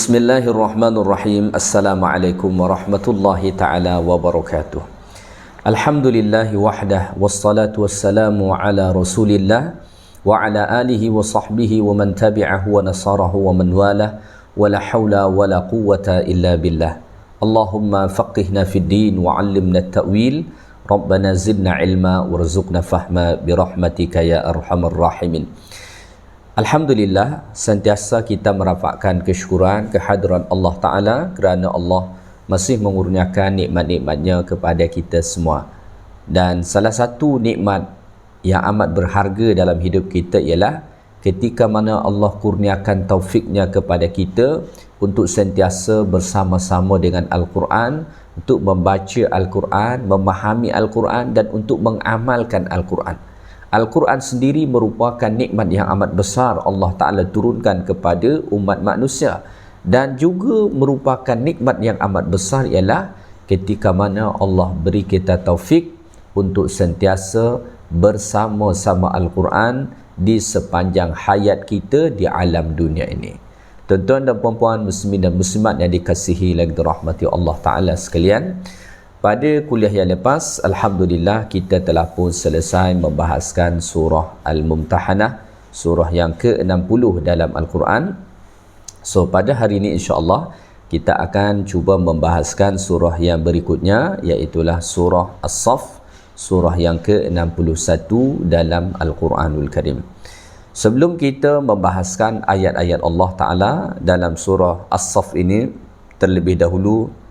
Bismillahirrahmanirrahim. Assalamualaikum warahmatullahi ta'ala wabarakatuh. Alhamdulillahi wahdah, wassalatu wassalamu ala rasulillah wa ala alihi wa sahbihi wa man tabi'ahu wa nasarahu wa man walah, wa la hawla wa la quwwata illa billah. Allahumma faqihna fid din wa 'allimna at-ta'wil. Rabbana zidna ilma warzuqna fahma birahmatika ya arhamar rahimin. Alhamdulillah, sentiasa kita merapatkan kesyukuran kehadiran Allah Ta'ala kerana Allah masih mengurniakan nikmat-nikmatnya kepada kita semua. Dan salah satu nikmat yang amat berharga dalam hidup kita ialah ketika mana Allah kurniakan taufiknya kepada kita untuk sentiasa bersama-sama dengan Al-Quran, untuk membaca Al-Quran, memahami Al-Quran dan untuk mengamalkan Al-Quran. Al-Quran sendiri merupakan nikmat yang amat besar Allah Ta'ala turunkan kepada umat manusia, dan juga merupakan nikmat yang amat besar ialah ketika mana Allah beri kita taufik untuk sentiasa bersama-sama Al-Quran di sepanjang hayat kita di alam dunia ini. Tuan-tuan dan puan-puan muslimin dan muslimat yang dikasihi lagi dirahmati Allah Ta'ala sekalian, pada kuliah yang lepas, Alhamdulillah, kita telah pun selesai membahaskan surah Al-Mumtahanah, surah yang ke-60 dalam Al-Quran. So, pada hari ini insyaAllah, kita akan cuba membahaskan surah yang berikutnya, iaitulah surah As-Saff, surah yang ke-61 dalam Al-Quranul Karim. Sebelum kita membahaskan ayat-ayat Allah Ta'ala dalam surah As-Saff ini, terlebih dahulu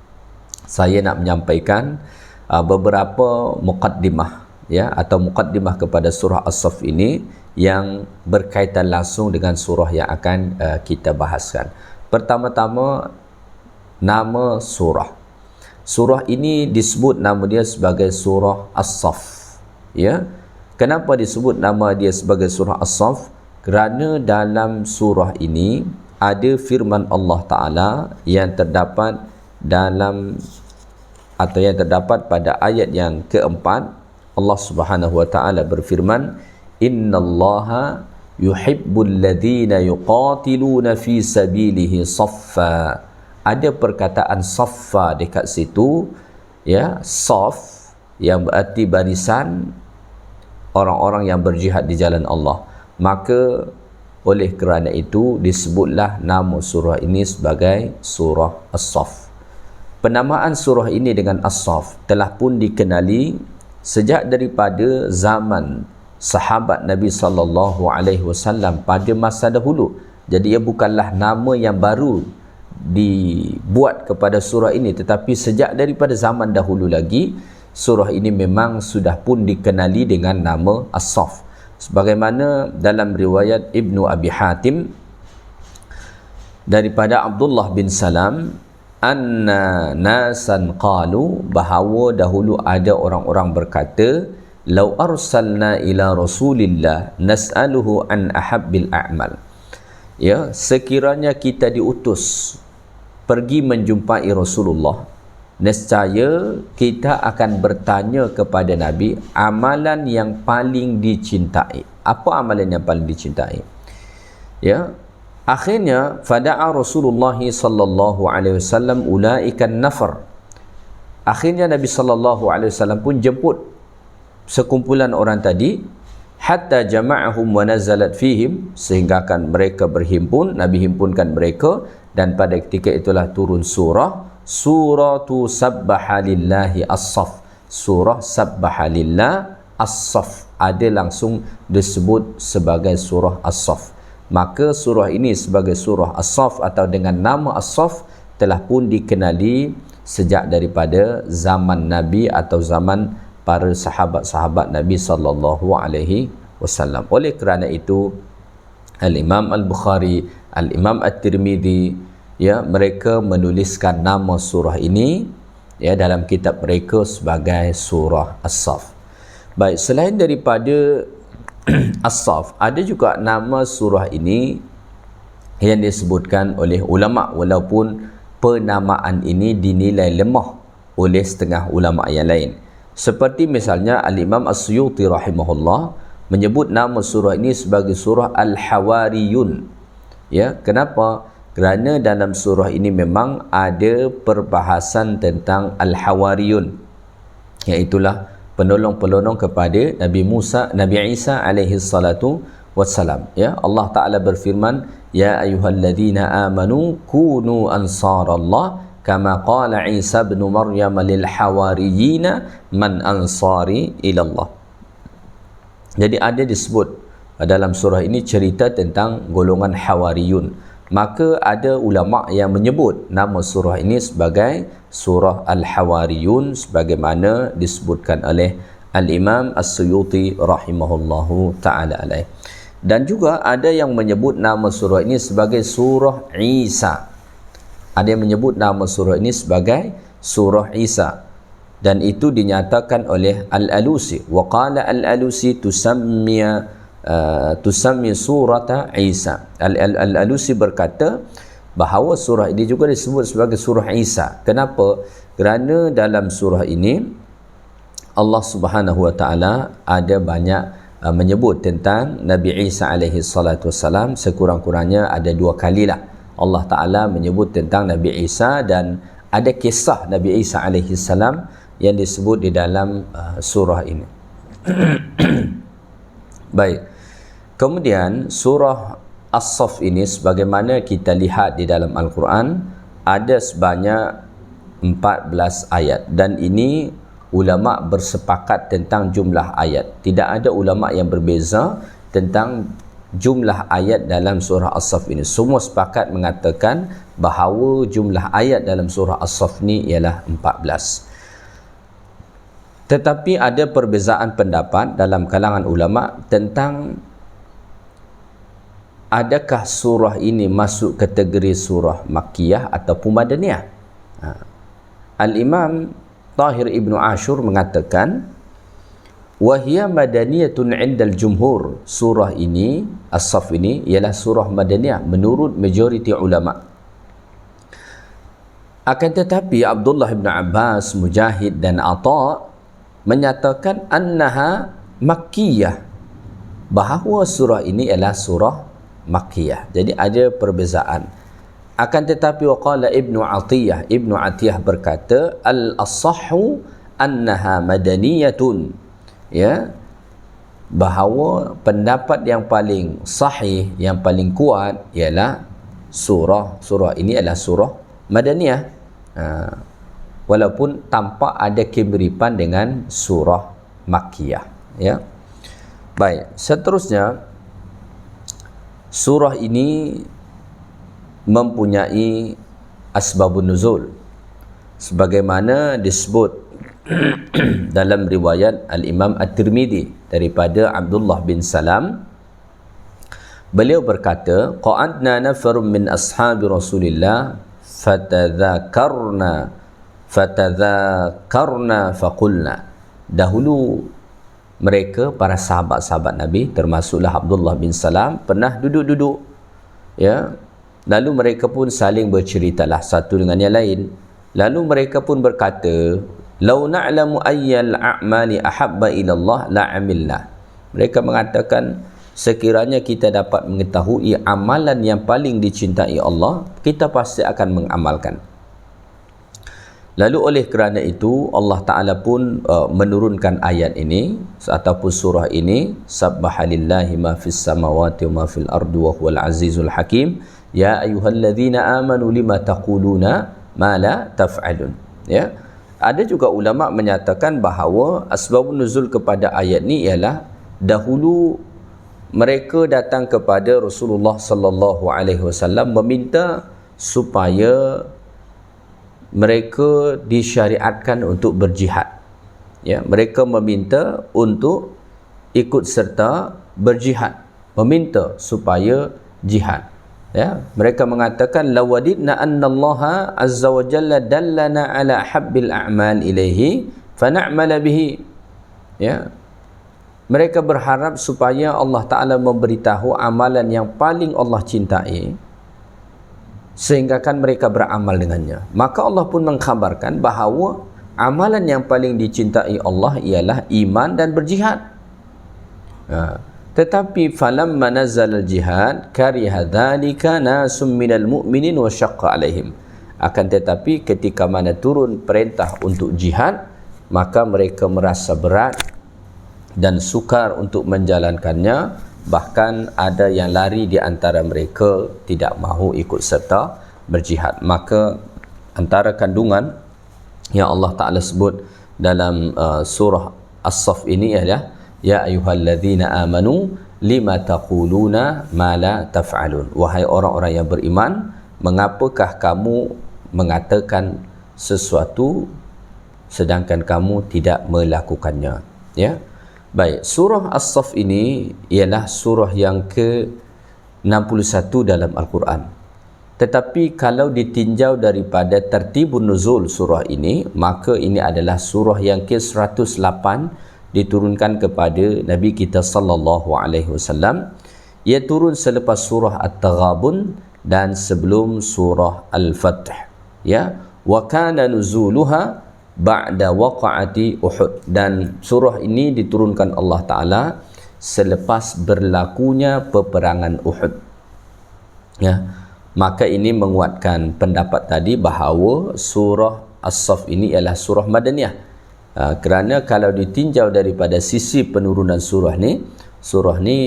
saya nak menyampaikan beberapa muqaddimah, ya, atau muqaddimah kepada surah As-Saff ini yang berkaitan langsung dengan surah yang akan kita bahaskan. Pertama-tama, nama surah. Surah ini disebut nama dia sebagai surah As-Saff, ya. Kenapa disebut nama dia sebagai surah As-Saff? Kerana dalam surah ini ada firman Allah Ta'ala yang terdapat pada ayat yang keempat. Allah Subhanahu wa Ta'ala berfirman, innallaha yuhibbul ladzina yuqatiluna fi sabilihi saffa. Ada perkataan saffa dekat situ, ya, saf yang berarti barisan orang-orang yang berjihad di jalan Allah. Maka oleh kerana itu disebutlah nama surah ini sebagai surah As-Saff. Penamaan surah ini dengan As-Saff telah pun dikenali sejak daripada zaman sahabat Nabi SAW pada masa dahulu. Jadi ia bukanlah nama yang baru dibuat kepada surah ini, tetapi sejak daripada zaman dahulu lagi surah ini memang sudah pun dikenali dengan nama As-Saff. Sebagaimana dalam riwayat Ibnu Abi Hatim daripada Abdullah bin Salam, anna nasan qalu, bahawa dahulu ada orang-orang berkata, lau arsalna ila rasulillah nas'aluhu an ahabbil a'mal. Ya, sekiranya kita diutus pergi menjumpai Rasulullah, nescaya kita akan bertanya kepada Nabi amalan yang paling dicintai. Apa amalan yang paling dicintai? Ya, akhirnya fada'a Rasulullah sallallahu alaihi wasallam ulaikan nafar. Akhirnya Nabi sallallahu alaihi wasallam pun jemput sekumpulan orang tadi, hatta jama'ahum wa nazalat fihim, sehingga kan mereka berhimpun, Nabi himpunkan mereka, dan pada ketika itulah turun suratu sabbaha lillahi as-saff. Surah sabbaha lillah as-saff ada langsung disebut sebagai surah as-saff. Maka surah ini sebagai surah As-Saff atau dengan nama As-Saff telah pun dikenali sejak daripada zaman Nabi atau zaman para sahabat-sahabat Nabi sallallahu alaihi wasallam. Oleh kerana itu Al-Imam Al-Bukhari, Al-Imam At-Tirmidzi, ya, mereka menuliskan nama surah ini, ya, dalam kitab mereka sebagai surah As-Saff. Baik, selain daripada As-Saff, ada juga nama surah ini yang disebutkan oleh ulama, walaupun penamaan ini dinilai lemah oleh setengah ulama yang lain. Seperti misalnya Al-Imam As-Suyuti rahimahullah menyebut nama surah ini sebagai surah Al-Hawariyun. Ya, kenapa? kerana dalam surah ini memang ada perbahasan tentang Al-Hawariyun, iaitulah penolong-penolong kepada Nabi Isa alaihi salatu wassalam. Ya, Allah Ta'ala berfirman, ya ayyuhalladzina amanu kunu ansarallah kama qala Isa bin Maryam lil hawariyina man ansari ilallah. Jadi ada disebut dalam surah ini cerita tentang golongan Hawariyun. Maka ada ulama yang menyebut nama surah ini sebagai surah Al-Hawariyun sebagaimana disebutkan oleh Al-Imam As-Suyuti rahimahullahu ta'ala alaih. Dan juga ada yang menyebut nama surah ini sebagai surah Isa. Ada yang menyebut nama surah ini sebagai surah Isa. Dan itu dinyatakan oleh Al-Alusi. Wa qala Al-Alusi tusammi surata Isa. Al-Alusi berkata bahawa surah ini juga disebut sebagai surah Isa. Kenapa? Kerana dalam surah ini Allah Subhanahu wa taala ada banyak menyebut tentang Nabi Isa alaihi salatu wassalam. Sekurang-kurangnya ada 2 kalilah Allah Taala menyebut tentang Nabi Isa, dan ada kisah Nabi Isa alaihi salam yang disebut di dalam surah ini. Baik. Kemudian surah As-Saff ini sebagaimana kita lihat di dalam Al-Quran ada sebanyak 14 ayat, dan ini ulama bersepakat tentang jumlah ayat. Tidak ada ulama yang berbeza tentang jumlah ayat dalam surah As-Saff ini. Semua sepakat mengatakan bahawa jumlah ayat dalam surah As-Saff ini ialah 14. Tetapi ada perbezaan pendapat dalam kalangan ulama tentang adakah surah ini masuk kategori surah Makkiyah ataupun Madaniyah. Al-Imam Tahir Ibn Ashur mengatakan wahia madaniyatun indal jumhur. Surah ini, As-Saff ini ialah surah Madaniyah menurut majoriti ulama. Akan tetapi Abdullah bin Abbas, Mujahid dan Atha menyatakan annaha Makkiyah, bahawa surah ini ialah surah Makkiyah. Jadi ada perbezaan. Akan tetapi waqala Ibnu Atiyah berkata al-asahhu annaha madaniyatun, ya, bahawa pendapat yang paling sahih, yang paling kuat ialah surah ini adalah surah Madaniyah, walaupun tampak ada kemiripan dengan surah Makkiyah, ya. Baik, seterusnya surah ini mempunyai asbabun nuzul sebagaimana disebut dalam riwayat Al-Imam At-Tirmidzi daripada Abdullah bin Salam. Beliau berkata, qa'adna nafarun min ashabi Rasulillah fatadzakarna faqulna. Dahulu mereka, para sahabat-sahabat Nabi, termasuklah Abdullah bin Salam, pernah duduk-duduk, ya. Lalu mereka pun saling berceritalah satu dengan yang lain. Lalu mereka pun berkata, "Lau na'lamu ayyal a'mali ahabba ila Allah la 'amilna." Mereka mengatakan, sekiranya kita dapat mengetahui amalan yang paling dicintai Allah, kita pasti akan mengamalkan. Lalu oleh kerana itu Allah Ta'ala pun menurunkan ayat ini ataupun surah ini, Sabbahalillahi ma fis samawati wa ma fil ardi wa huwal azizul hakim. Ya ayyuhalladzina amanu lima taquluna ma la taf'alun. Ya. Ada juga ulama menyatakan bahawa asbabun nuzul kepada ayat ni ialah dahulu mereka datang kepada Rasulullah sallallahu alaihi wasallam meminta supaya mereka disyariatkan untuk berjihad. Ya, mereka meminta untuk ikut serta berjihad, meminta supaya jihad. Ya, mereka mengatakan lawadidna annallaha azza wa jalla dallana ala habbil a'mal ilaihi fa na'mala bihi. Ya, mereka berharap supaya Allah Ta'ala memberitahu amalan yang paling Allah cintai sehingga kan mereka beramal dengannya. Maka Allah pun mengkhabarkan bahawa amalan yang paling dicintai Allah ialah iman dan berjihad. Tetapi falamma nazal al-jihad kariha dhalika nasum minal mu'minin wa syaqqa alaihim. Akan tetapi ketika mana turun perintah untuk jihad, maka mereka merasa berat dan sukar untuk menjalankannya. Bahkan ada yang lari di antara mereka, tidak mahu ikut serta berjihad. Maka antara kandungan yang Allah Ta'ala sebut dalam surah As-Saff ini adalah ya ayyuhalladzina amanu lima taquluna ma la taf'alun. Wahai orang-orang yang beriman, mengapakah kamu mengatakan sesuatu sedangkan kamu tidak melakukannya? Ya. Baik, surah As-Saff ini ialah surah yang ke-61 dalam Al-Quran. Tetapi kalau ditinjau daripada tertibun nuzul surah ini, maka ini adalah surah yang ke-108 diturunkan kepada Nabi kita sallallahu alaihi wasallam. Ia turun selepas surah At-Taghabun dan sebelum surah Al-Fath. Ya, wa kana nuzuluha ba'da waqa'ati Uhud, dan surah ini diturunkan Allah Ta'ala selepas berlakunya peperangan Uhud. Ya, maka ini menguatkan pendapat tadi bahawa surah As-Saff ini ialah surah Madaniyah. Kerana kalau ditinjau daripada sisi penurunan surah ni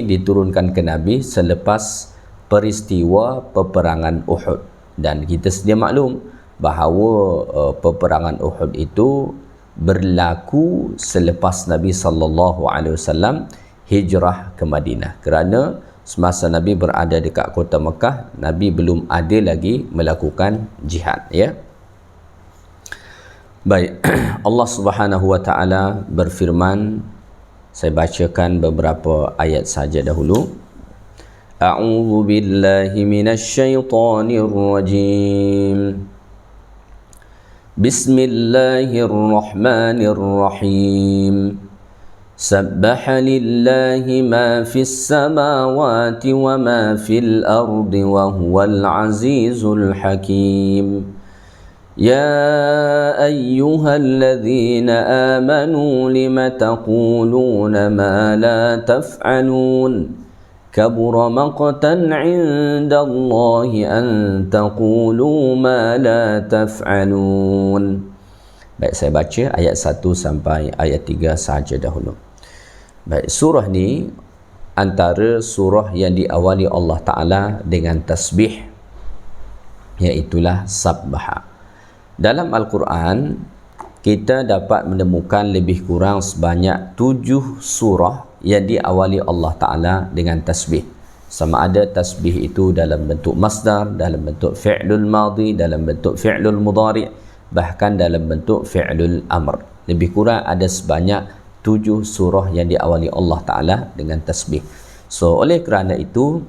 diturunkan ke Nabi selepas peristiwa peperangan Uhud. Dan kita sedia maklum bahawa peperangan Uhud itu berlaku selepas Nabi sallallahu alaihi wasallam hijrah ke Madinah. Kerana semasa Nabi berada dekat kota Mekah, Nabi belum ada lagi melakukan jihad, ya. Baik, Allah Subhanahu wa taala berfirman, saya bacakan beberapa ayat saja dahulu. A'udzu billahi minasy syaithanir rajim. Bismillahirrahmanirrahim. Sabbaha lillahi ma fis samawati wa ma fil ardi wa huwal azizul hakim. يا أيها الذين آمنوا لم تقولون ما لا تفعلون كبر مقتا عند الله أن تقولوا ما لا تفعلون. Baik, saya baca ayat 1 sampai ayat 3 saja dahulu. Baik, surah ni antara surah yang diawali Allah Ta'ala dengan tasbih, iaitulah sabbaha. Dalam Al-Quran kita dapat menemukan lebih kurang sebanyak 7 surah yang diawali Allah Ta'ala dengan tasbih. Sama ada tasbih itu dalam bentuk masdar, dalam bentuk fi'lul madhi, dalam bentuk fi'lul mudhari', bahkan dalam bentuk fi'lul amr. Lebih kurang ada sebanyak 7 surah yang diawali Allah Ta'ala dengan tasbih. So oleh kerana itu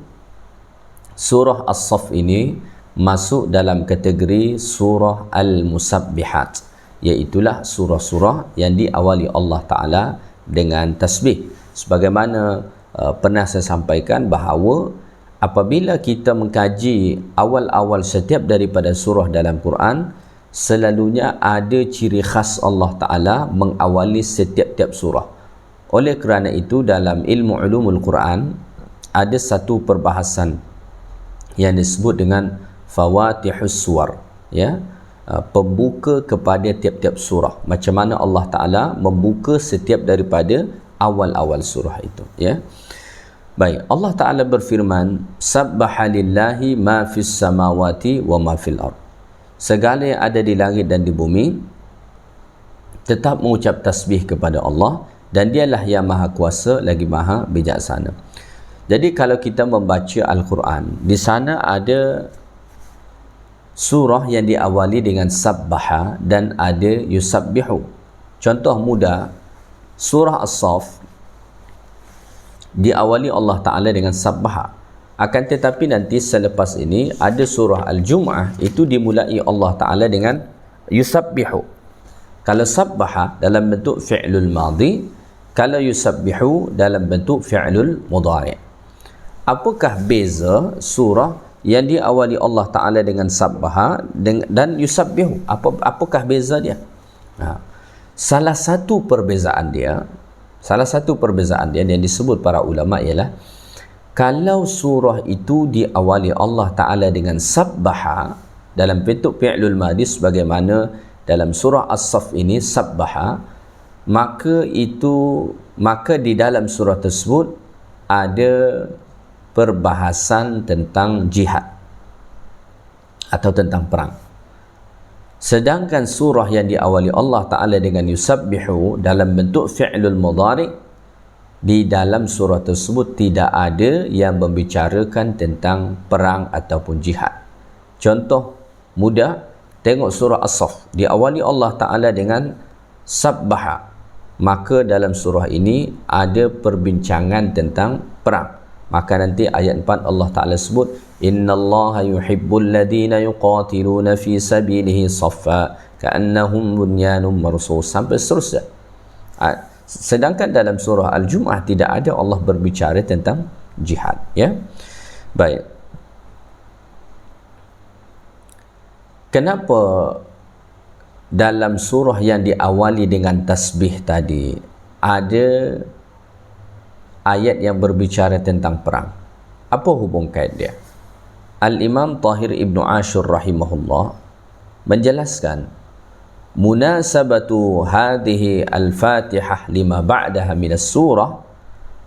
surah As-Saff ini masuk dalam kategori surah Al-Musabbihat, iaitulah surah-surah yang diawali Allah Ta'ala dengan tasbih. Sebagaimana pernah saya sampaikan bahawa apabila kita mengkaji awal-awal setiap daripada surah dalam Quran, selalunya ada ciri khas Allah Ta'ala mengawali setiap-tiap surah. Oleh kerana itu dalam ilmu ulumul Quran ada satu perbahasan yang disebut dengan Fawatihus Suwar, ya, pembuka kepada tiap-tiap surah. Macam mana Allah Ta'ala membuka setiap daripada awal-awal surah itu, ya. Baik, Allah Ta'ala berfirman, Sabbaha lillahi ma fis samawati wa ma fil ard. Segala yang ada di langit dan di bumi tetap mengucap tasbih kepada Allah, dan dialah yang maha kuasa lagi maha bijaksana. Jadi kalau kita membaca Al-Quran, di sana ada surah yang diawali dengan sabbaha dan ada yusabbihu. Contoh mudah, surah As-Saff diawali Allah Ta'ala dengan sabbaha. Akan tetapi nanti selepas ini ada surah Al-Jum'ah, itu dimulai Allah Ta'ala dengan yusabbihu. Kalau sabbaha dalam bentuk fi'lul madhi, kalau yusabbihu dalam bentuk fi'lul mudhari'. Apakah beza surah yang diawali Allah Ta'ala dengan sabbaha dan yusabbihu? Apakah beza dia? Salah satu perbezaan dia, Salah satu perbezaan dia yang disebut para ulama ialah kalau surah itu diawali Allah Ta'ala dengan sabbaha dalam bentuk fi'lul madhi sebagaimana dalam surah As-Saff ini sabbaha, maka di dalam surah tersebut ada perbahasan tentang jihad atau tentang perang. Sedangkan surah yang diawali Allah Ta'ala dengan yusabbihu dalam bentuk fi'lul mudhari', di dalam surah tersebut tidak ada yang membicarakan tentang perang ataupun jihad. Contoh mudah, tengok surah As-Saff, diawali Allah Ta'ala dengan sabbaha, maka dalam surah ini ada perbincangan tentang perang. Maka nanti ayat 4 Allah Ta'ala sebut innallaha yuhibbul ladina yuqatiluna fi sabilihi saffa ka'annahum bunyanun marsus sampai seterusnya. Sedangkan dalam surah Al-Jumu'ah tidak ada Allah berbicara tentang jihad, ya. Baik. Kenapa dalam surah yang diawali dengan tasbih tadi ada ayat yang berbicara tentang perang? Apa hubung kait dia? Al-Imam Tahir Ibn Ashur rahimahullah menjelaskan munasabatu hadhihi al-Fatihah lima ba'daha min as-surah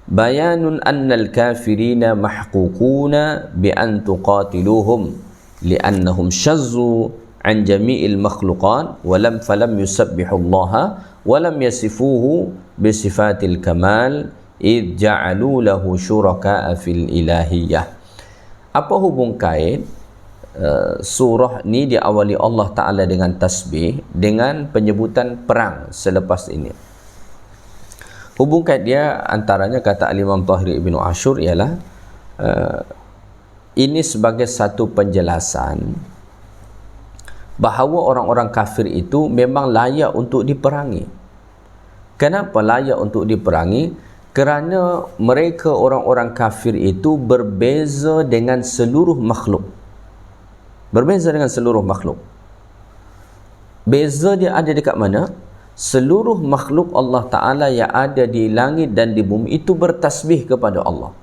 bayanun anna al-kafirina mahququna bi an tuqatiluhum li'annahum shazzu an jami'il makhluqat falam yusabbihu Allah wa lam yasifuhu bi sifatil kamal id ja'alu lahu syuraka'a fil ilahiyah. Apa hubung kait surah ni diawali Allah Ta'ala dengan tasbih dengan penyebutan perang selepas ini? Hubung kait dia antaranya kata Al-Imam Tahir Ibn Ashur ialah ini sebagai satu penjelasan bahawa orang-orang kafir itu memang layak untuk diperangi. Kenapa layak untuk diperangi? Kerana mereka orang-orang kafir itu berbeza dengan seluruh makhluk. Berbeza dengan seluruh makhluk. Beza dia ada dekat mana? Seluruh makhluk Allah Ta'ala yang ada di langit dan di bumi itu bertasbih kepada Allah.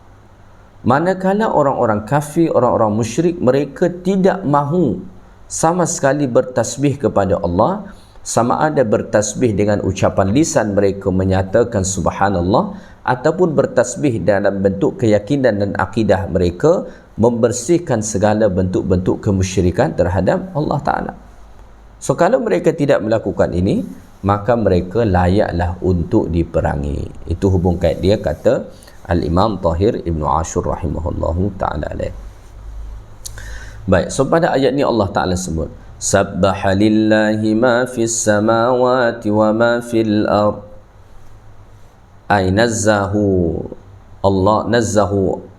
Manakala orang-orang kafir, orang-orang musyrik, mereka tidak mahu sama sekali bertasbih kepada Allah, sama ada bertasbih dengan ucapan lisan mereka menyatakan subhanallah, ataupun bertasbih dalam bentuk keyakinan dan akidah mereka membersihkan segala bentuk-bentuk kemusyrikan terhadap Allah Ta'ala. So kalau mereka tidak melakukan ini, maka mereka layaklah untuk diperangi. Itu hubung kait dia kata Al-Imam Tahir Ibn Ashur rahimahullahu ta'ala alaih. Baik, so pada ayat ni Allah Ta'ala sebut sabbaha lillahi ma fis samawati wa ma fil ard, ay nazzahu Allah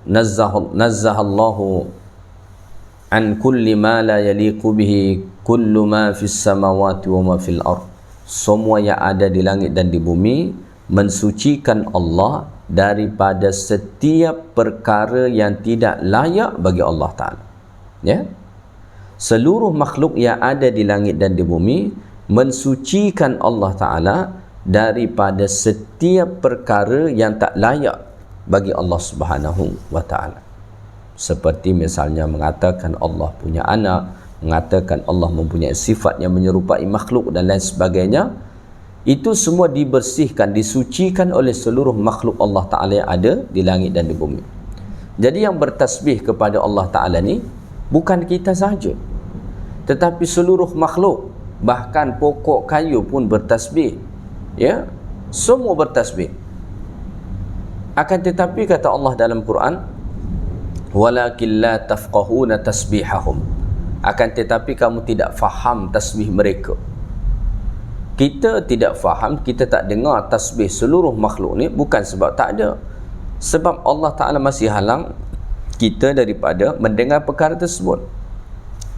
nazzaha Allahu an kulli ma la yaliqu bihi kullu ma fis samawati wa ma fil ard. Semua yang ada di langit dan di bumi mensucikan Allah daripada setiap perkara yang tidak layak bagi Allah Ta'ala, ya. Seluruh makhluk yang ada di langit dan di bumi mensucikan Allah Ta'ala daripada setiap perkara yang tak layak bagi Allah Subhanahu wa Ta'ala. Seperti misalnya mengatakan Allah punya anak, mengatakan Allah mempunyai sifat yang menyerupai makhluk dan lain sebagainya. Itu semua dibersihkan, disucikan oleh seluruh makhluk Allah Ta'ala yang ada di langit dan di bumi. Jadi yang bertasbih kepada Allah Ta'ala ni bukan kita sahaja, tetapi seluruh makhluk. Bahkan pokok kayu pun bertasbih, ya, semua bertasbih. Akan tetapi kata Allah dalam Quran, walakin la tafqahuna tasbihahum, akan tetapi kamu tidak faham tasbih mereka. Kita tidak faham, kita tak dengar tasbih seluruh makhluk ni bukan sebab tak ada, sebab Allah Ta'ala masih halang kita daripada mendengar perkara tersebut.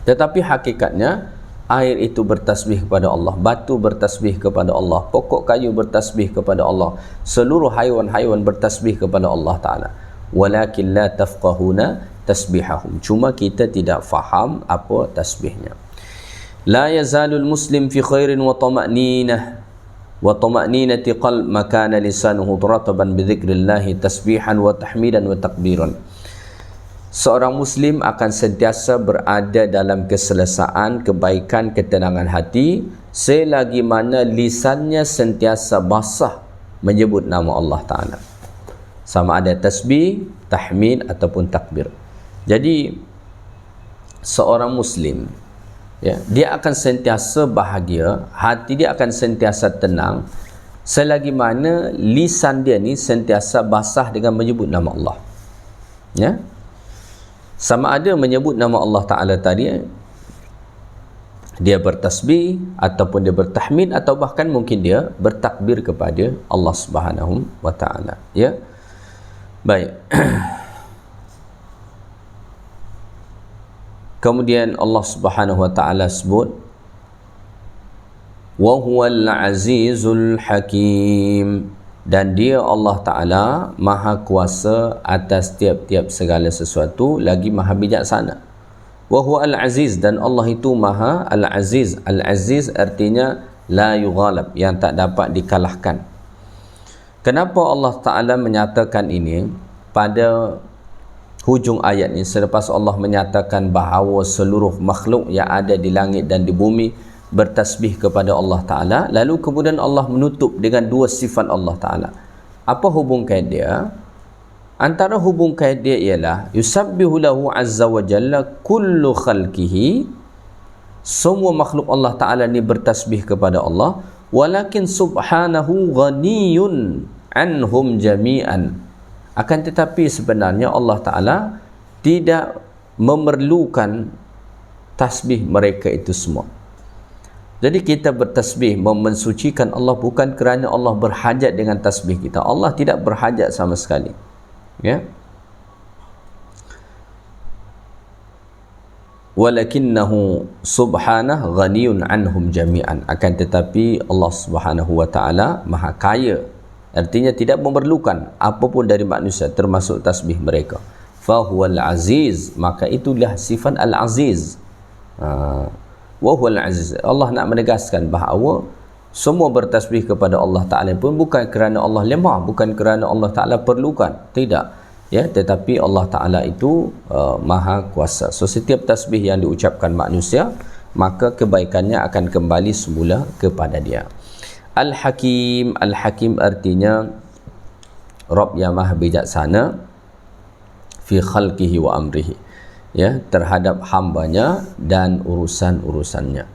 Tetapi hakikatnya air itu bertasbih kepada Allah, batu bertasbih kepada Allah, pokok kayu bertasbih kepada Allah, seluruh haiwan-haiwan bertasbih kepada Allah Ta'ala. Walakin la tafqahuna tasbihahum, cuma kita tidak faham apa tasbihnya. La yazalul muslim fi khairin wa tama'ninah, wa tama'ninati qalb makana lisanuhu rataban bi dzikrillah tasbihan wa tahmidan wa takbiran. Seorang Muslim akan sentiasa berada dalam keselesaan, kebaikan, ketenangan hati selagi mana lisannya sentiasa basah menyebut nama Allah Ta'ala, sama ada tasbih, tahmid ataupun takbir. Jadi seorang Muslim, ya, dia akan sentiasa bahagia, hati dia akan sentiasa tenang selagi mana lisan dia ni sentiasa basah dengan menyebut nama Allah. Ya, sama ada menyebut nama Allah Ta'ala tadi, dia bertasbih ataupun dia bertahmid atau bahkan mungkin dia bertakbir kepada Allah Subhanahu wa Ta'ala. Ya, baik. Kemudian Allah Subhanahu wa Ta'ala sebut wa huwal azizul hakim, dan dia Allah Ta'ala maha kuasa atas tiap-tiap segala sesuatu, lagi maha bijaksana. Wa huwal aziz, dan Allah itu maha al-aziz. Al-aziz artinya la yughalab, yang tak dapat dikalahkan. Kenapa Allah Ta'ala menyatakan ini pada hujung ayat ini, selepas Allah menyatakan bahawa seluruh makhluk yang ada di langit dan di bumi bertasbih kepada Allah Ta'ala, lalu kemudian Allah menutup dengan dua sifat Allah Ta'ala. Apa hubung kait dia? Antara hubung kait dia ialah yusabbihu lahu azza wa jalla kullu khalqihi, semua makhluk Allah Ta'ala ni bertasbih kepada Allah, walakin subhanahu ghaniyun anhum jami'an, akan tetapi sebenarnya Allah Ta'ala tidak memerlukan tasbih mereka itu semua. Jadi kita bertasbih mensucikan Allah bukan kerana Allah berhajat dengan tasbih kita. Allah tidak berhajat sama sekali. Ya. Walakinnahu subhanahu ghaniyun anhum jami'an, akan tetapi Allah Subhanahu wa Ta'ala maha kaya, artinya tidak memerlukan apapun dari manusia termasuk tasbih mereka. Fahuwal aziz, maka itulah sifat al-aziz. Wa huwal aziz. Allah nak menegaskan bahawa semua bertasbih kepada Allah Ta'ala pun bukan kerana Allah lemah, bukan kerana Allah Ta'ala perlukan, tidak, ya, tetapi Allah Ta'ala itu maha kuasa. So setiap tasbih yang diucapkan manusia, maka kebaikannya akan kembali semula kepada dia. Al-Hakim, Al-Hakim artinya Rabb yang maha bijaksana fi khalqihi wa amrihi, ya, terhadap hambanya dan urusan-urusannya.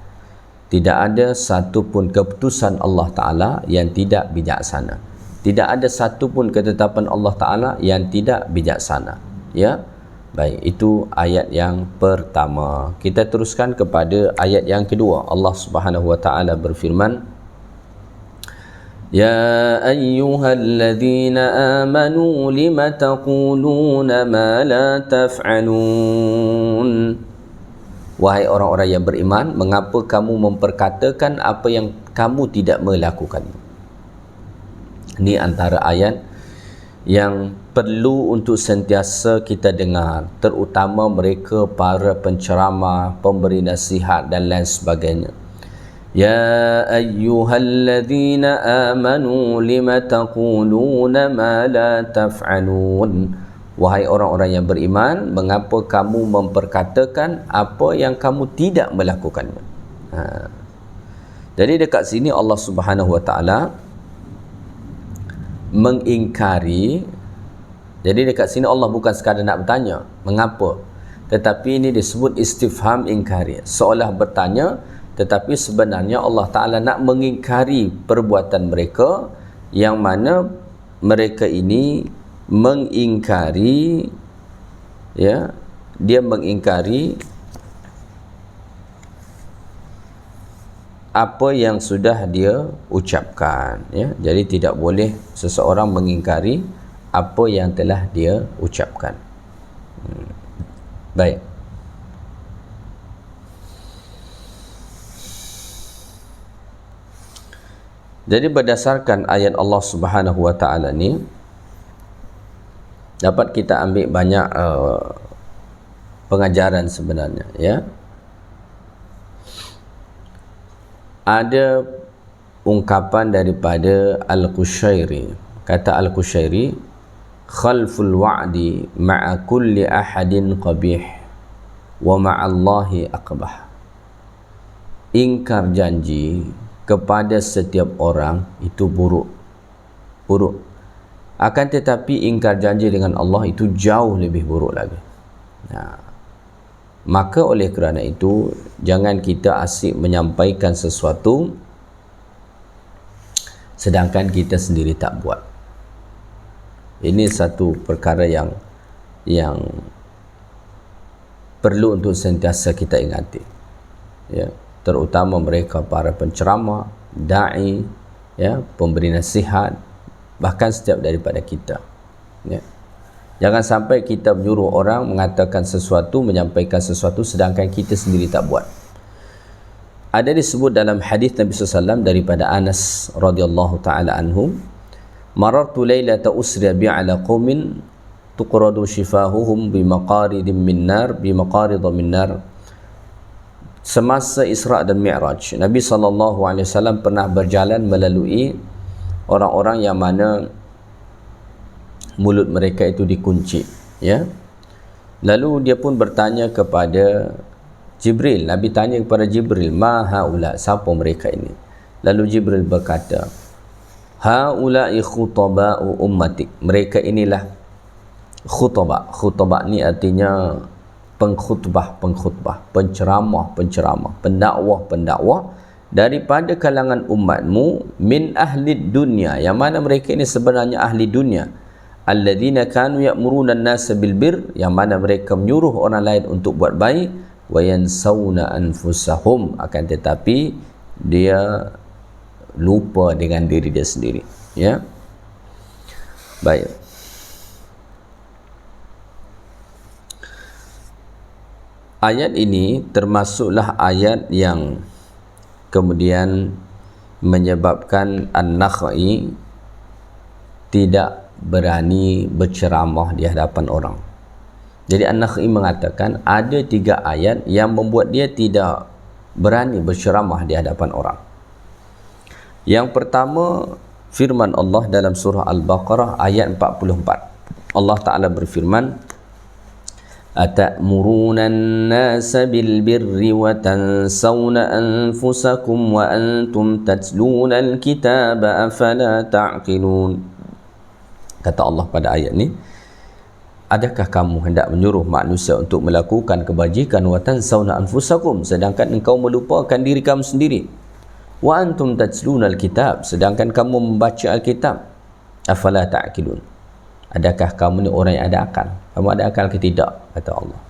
Tidak ada satu pun keputusan Allah Ta'ala yang tidak bijaksana. Tidak ada satu pun ketetapan Allah Ta'ala yang tidak bijaksana. Ya, baik, itu ayat yang pertama. Kita teruskan kepada ayat yang kedua. Allah Subhanahu wa Ta'ala berfirman, Ya ayyuhalladzina amanu lima taquluna ma la taf'alun. Wahai orang-orang yang beriman, mengapa kamu memperkatakan apa yang kamu tidak melakukan? Ini antara ayat yang perlu untuk sentiasa kita dengar, terutama mereka para penceramah, pemberi nasihat dan lain sebagainya. Ya ayyuhalladzina amanu lima taquluna ma la taf'alun. Wahai orang-orang yang beriman, mengapa kamu memperkatakan apa yang kamu tidak melakukannya? Jadi dekat sini Allah Subhanahu wa Ta'ala mengingkari. Jadi dekat sini Allah bukan sekadar nak bertanya mengapa, tetapi ini disebut istifham ingkari, seolah bertanya, tetapi sebenarnya Allah Ta'ala nak mengingkari perbuatan mereka, yang mana mereka ini mengingkari, ya, dia mengingkari apa yang sudah dia ucapkan, ya. Jadi tidak boleh seseorang mengingkari apa yang telah dia ucapkan. Baik. Jadi berdasarkan ayat Allah Subhanahu wa Ta'ala ni, dapat kita ambil banyak pengajaran sebenarnya, ya. Ada, ungkapan daripada Al-Qushairi. Kata Al-Qushairi, khalful wa'di ma'a kulli ahadin qabih wa ma'allahi aqbah. Ingkar janji kepada setiap orang itu buruk. Akan tetapi ingkar janji dengan Allah itu jauh lebih buruk lagi. Maka oleh kerana itu, jangan kita asyik menyampaikan sesuatu sedangkan kita sendiri tak buat. Ini satu perkara yang perlu untuk sentiasa kita ingati, ya, terutama mereka para penceramah, da'i, ya, pemberi nasihat, bahkan setiap daripada kita, ya. Jangan sampai kita menyuruh orang mengatakan sesuatu, menyampaikan sesuatu sedangkan kita sendiri tak buat. Ada disebut dalam hadis Nabi SAW daripada Anas radhiyallahu taala anhu, marartu lailata usriya bi ala qaumin tuqradu shifahuhum bi maqaridin min nar Semasa Isra dan Mi'raj, Nabi SAW pernah berjalan melalui orang-orang yang mana mulut mereka itu dikunci, ya. Lalu dia pun bertanya kepada Jibril. Nabi tanya kepada Jibril, ma haula, siapa mereka ini? Lalu Jibril berkata, haula'i khutaba'u ummatik, mereka inilah khutbah. Khutbah ni artinya pengkhutbah, penceramah, pendakwah daripada kalangan umatmu, min ahli dunia, yang mana mereka ini sebenarnya ahli dunia, alladzina kanu ya'muruna an-nasa bil bir, yang mana mereka menyuruh orang lain untuk buat baik, wa yansawna anfusahum, akan tetapi dia lupa dengan diri dia sendiri, ya. Baik. Ayat ini termasuklah ayat yang kemudian menyebabkan An-Nakhai tidak berani berceramah di hadapan orang. Jadi An-Nakhai mengatakan ada 3 ayat yang membuat dia tidak berani berceramah di hadapan orang. Yang pertama, firman Allah dalam surah Al-Baqarah ayat 44. Allah Ta'ala berfirman, atamuruna an-nasa bil birri wa tansawna anfusakum wa antum tatluna al-kitaba afala ta'qilun. Kata Allah pada ayat ni, adakah kamu hendak menyuruh manusia untuk melakukan kebajikan wa tansawna anfusakum, sedangkan engkau melupakan diri kamu sendiri, wa antum tatluna al-kitab, sedangkan kamu membaca al-kitab, afala ta'qilun, adakah kamu ni orang yang ada akal? Kamu ada akal ke tidak? Kata Allah.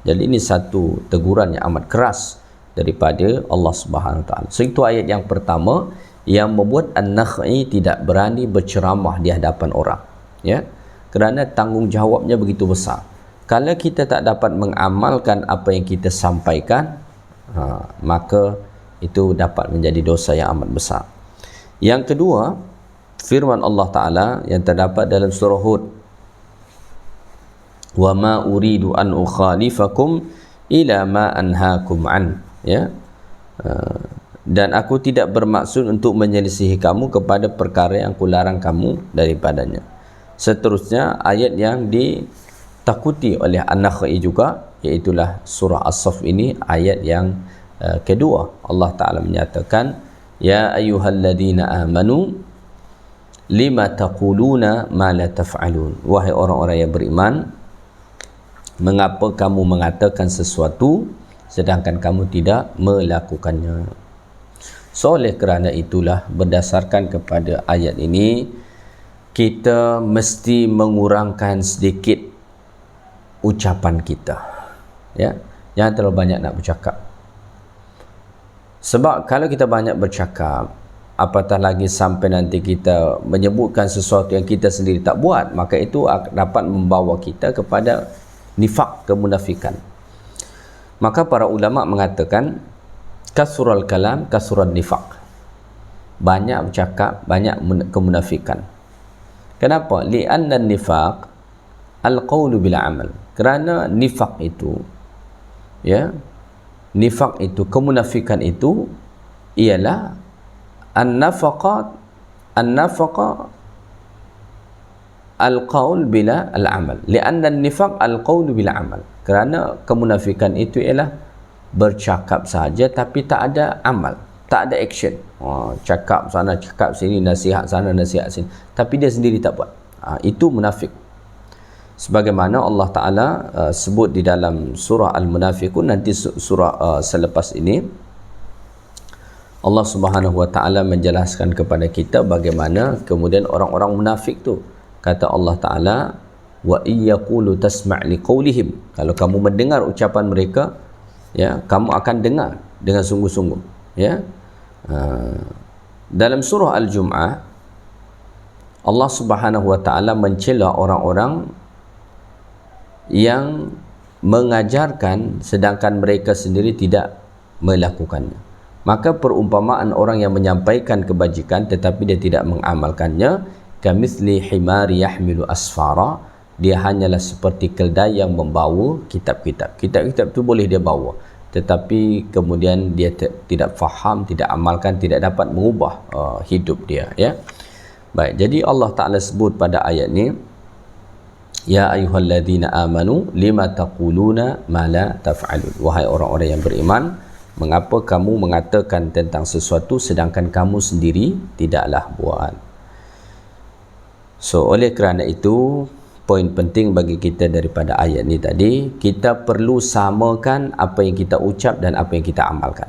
Jadi ini satu teguran yang amat keras daripada Allah Subhanahu Wa Taala. So itu ayat yang pertama yang membuat An-Nakhai tidak berani berceramah di hadapan orang, ya, kerana tanggungjawabnya begitu besar. Kalau kita tak dapat mengamalkan apa yang kita sampaikan, maka itu dapat menjadi dosa yang amat besar. Yang kedua, firman Allah Ta'ala yang terdapat dalam surah Hud, wa ma uridu an ukhalifakum ila ma anhaakum an, ya, dan aku tidak bermaksud untuk menyelisihi kamu kepada perkara yang kularang kamu daripadanya. Seterusnya ayat yang ditakuti oleh An-Nakhai juga, iaitulah surah As-Saff ini, ayat yang kedua. Allah Ta'ala menyatakan, ya ayyuhalladzina amanu lima taquluna ma la taf'alun, wahai orang-orang yang beriman, mengapa kamu mengatakan sesuatu sedangkan kamu tidak melakukannya? So oleh kerana itulah, berdasarkan kepada ayat ini, kita mesti mengurangkan sedikit ucapan kita, ya. Jangan terlalu banyak nak bercakap. Sebab kalau kita banyak bercakap, apatah lagi sampai nanti kita menyebutkan sesuatu yang kita sendiri tak buat, maka itu dapat membawa kita kepada nifaq, kemunafikan. Maka para ulama mengatakan kasrul kalam kasrul nifaq, banyak bercakap banyak kemunafikan. Kenapa? Li'anna nifaq al-qawlu bil amal, kerana nifaq itu, ya, nifaq itu, kemunafikan itu ialah an-nafaqa al-qaul bila al-amal. Lianna an-nifaq al-qaul bila amal. Kerana kemunafikan itu ialah bercakap saja tapi tak ada amal, tak ada action. Cakap sana, cakap sini, nasihat sana, nasihat sini, tapi dia sendiri tak buat. Itu munafik. Sebagaimana Allah Ta'ala sebut di dalam surah Al-Munafiqun, nanti surah selepas ini Allah Subhanahu Wa Ta'ala menjelaskan kepada kita bagaimana kemudian orang-orang munafik tu. Kata Allah Ta'ala, wa iyyaqulu tasma' liqaulihim, kalau kamu mendengar ucapan mereka, ya, kamu akan dengar dengan sungguh-sungguh, ya. Dalam surah Al-Jum'ah Allah Subhanahu Wa Ta'ala mencela orang-orang yang mengajarkan sedangkan mereka sendiri tidak melakukannya. Maka perumpamaan orang yang menyampaikan kebajikan tetapi dia tidak mengamalkannya, kamitsli himari yahmilu asfara, dia hanyalah seperti keldai yang membawa kitab-kitab. Kitab-kitab tu boleh dia bawa, tetapi kemudian dia tidak faham, tidak amalkan, tidak dapat mengubah hidup dia, ya. Baik, jadi Allah Ta'ala sebut pada ayat ni, ya ayyuhalladzina amanu lima taquluna ma la taf'alun, wahai orang-orang yang beriman, mengapa kamu mengatakan tentang sesuatu sedangkan kamu sendiri tidaklah buat. So oleh kerana itu, poin penting bagi kita daripada ayat ni tadi, kita perlu samakan apa yang kita ucap dan apa yang kita amalkan,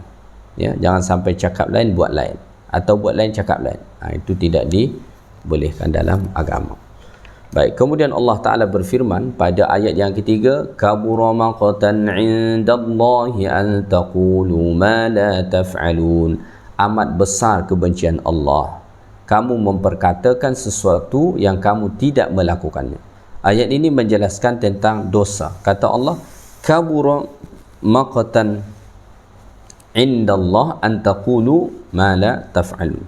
ya. Jangan sampai cakap lain buat lain, atau buat lain cakap lain. Itu tidak dibolehkan dalam agama. Baik, kemudian Allah Ta'ala berfirman pada ayat yang ketiga, kabura maqtan 'indallahi an taqulu ma la taf'alun, amat besar kebencian Allah kamu memperkatakan sesuatu yang kamu tidak melakukannya. Ayat ini menjelaskan tentang dosa. Kata Allah, kabura maqtan 'indallah an taqulu ma la taf'alun.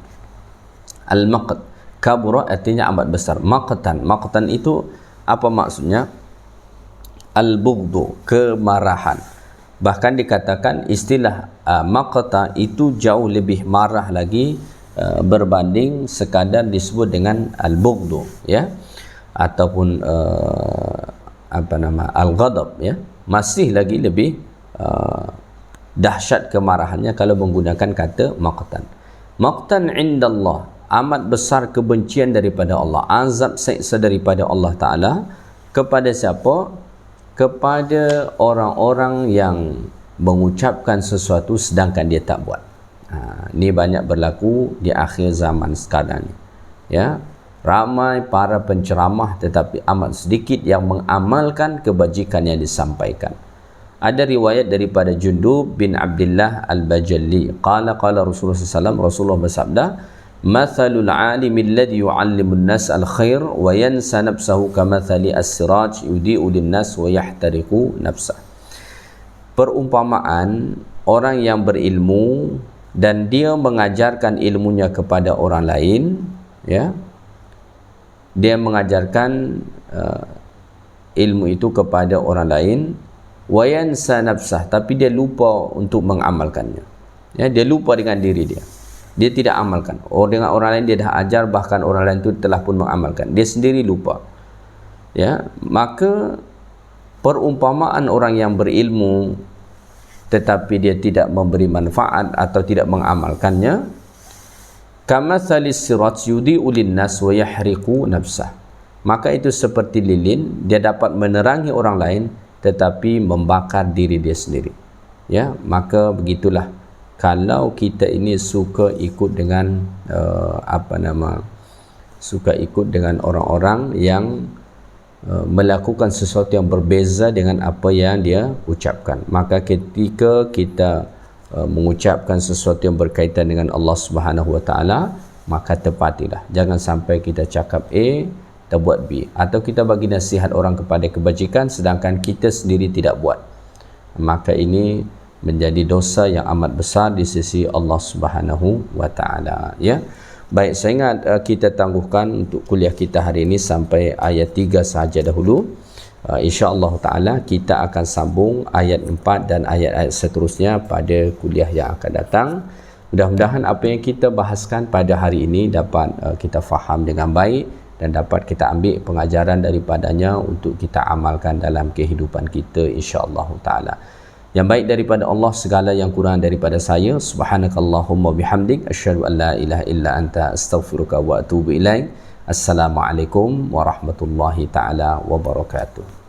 Al-maqt, kabura artinya amat besar. Maqtan itu apa maksudnya? Al-bughdu, kemarahan. Bahkan dikatakan istilah maqta itu jauh lebih marah lagi berbanding sekadar disebut dengan al-bughdu, ya, ataupun al-ghadab, ya. Masih lagi lebih dahsyat kemarahannya kalau menggunakan kata maqtan. Maqtan indallah, amat besar kebencian daripada Allah, azab seksa daripada Allah Ta'ala. Kepada siapa? Kepada orang-orang yang mengucapkan sesuatu sedangkan dia tak buat. Ini banyak berlaku di akhir zaman sekarang, ya. Ramai para penceramah tetapi amat sedikit yang mengamalkan kebajikan yang disampaikan. Ada riwayat daripada Jundub bin Abdullah Al-Bajalli, qala Rasulullah SAW, Rasulullah bersabda, mathalul alimi alladhi yu'allimun nas al-khair wa yansa nafsahu kamathali as-siraj yudi'u lin-nas wa yahtariqu nafsah. Perumpamaan orang yang berilmu dan dia mengajarkan ilmunya kepada orang lain, ya, dia mengajarkan ilmu itu kepada orang lain, wa yansa nafsah, tapi dia lupa untuk mengamalkannya, ya, dia lupa dengan diri dia tidak amalkan. Dengan orang lain dia dah ajar, bahkan orang lain itu telah pun mengamalkan, dia sendiri lupa, ya. Maka perumpamaan orang yang berilmu tetapi dia tidak memberi manfaat atau tidak mengamalkannya, kamathalis sirat yudi'u lin-nas wa yahriqu nafsah, maka itu seperti lilin, dia dapat menerangi orang lain tetapi membakar diri dia sendiri, ya. Maka begitulah kalau kita ini suka ikut dengan suka ikut dengan orang-orang yang melakukan sesuatu yang berbeza dengan apa yang dia ucapkan, maka ketika kita mengucapkan sesuatu yang berkaitan dengan Allah Subhanahu Wa Ta'ala, maka tepatilah, jangan sampai kita cakap A, kita buat B, atau kita bagi nasihat orang kepada kebajikan sedangkan kita sendiri tidak buat. Maka ini menjadi dosa yang amat besar di sisi Allah Subhanahu Wa Ta'ala, ya. Baik, saya ingat kita tangguhkan untuk kuliah kita hari ini sampai ayat 3 sahaja dahulu. InsyaAllah Ta'ala kita akan sambung ayat 4 dan ayat-ayat seterusnya pada kuliah yang akan datang. Mudah-mudahan apa yang kita bahaskan pada hari ini dapat kita faham dengan baik dan dapat kita ambil pengajaran daripadanya untuk kita amalkan dalam kehidupan kita, insya-Allah taala. Yang baik daripada Allah, segala yang kurang daripada saya. Subhanakallahumma bihamdik, asyhadu an la ilaha illa anta, astaghfiruka wa atubu ilaik. Assalamualaikum warahmatullahi taala wabarakatuh.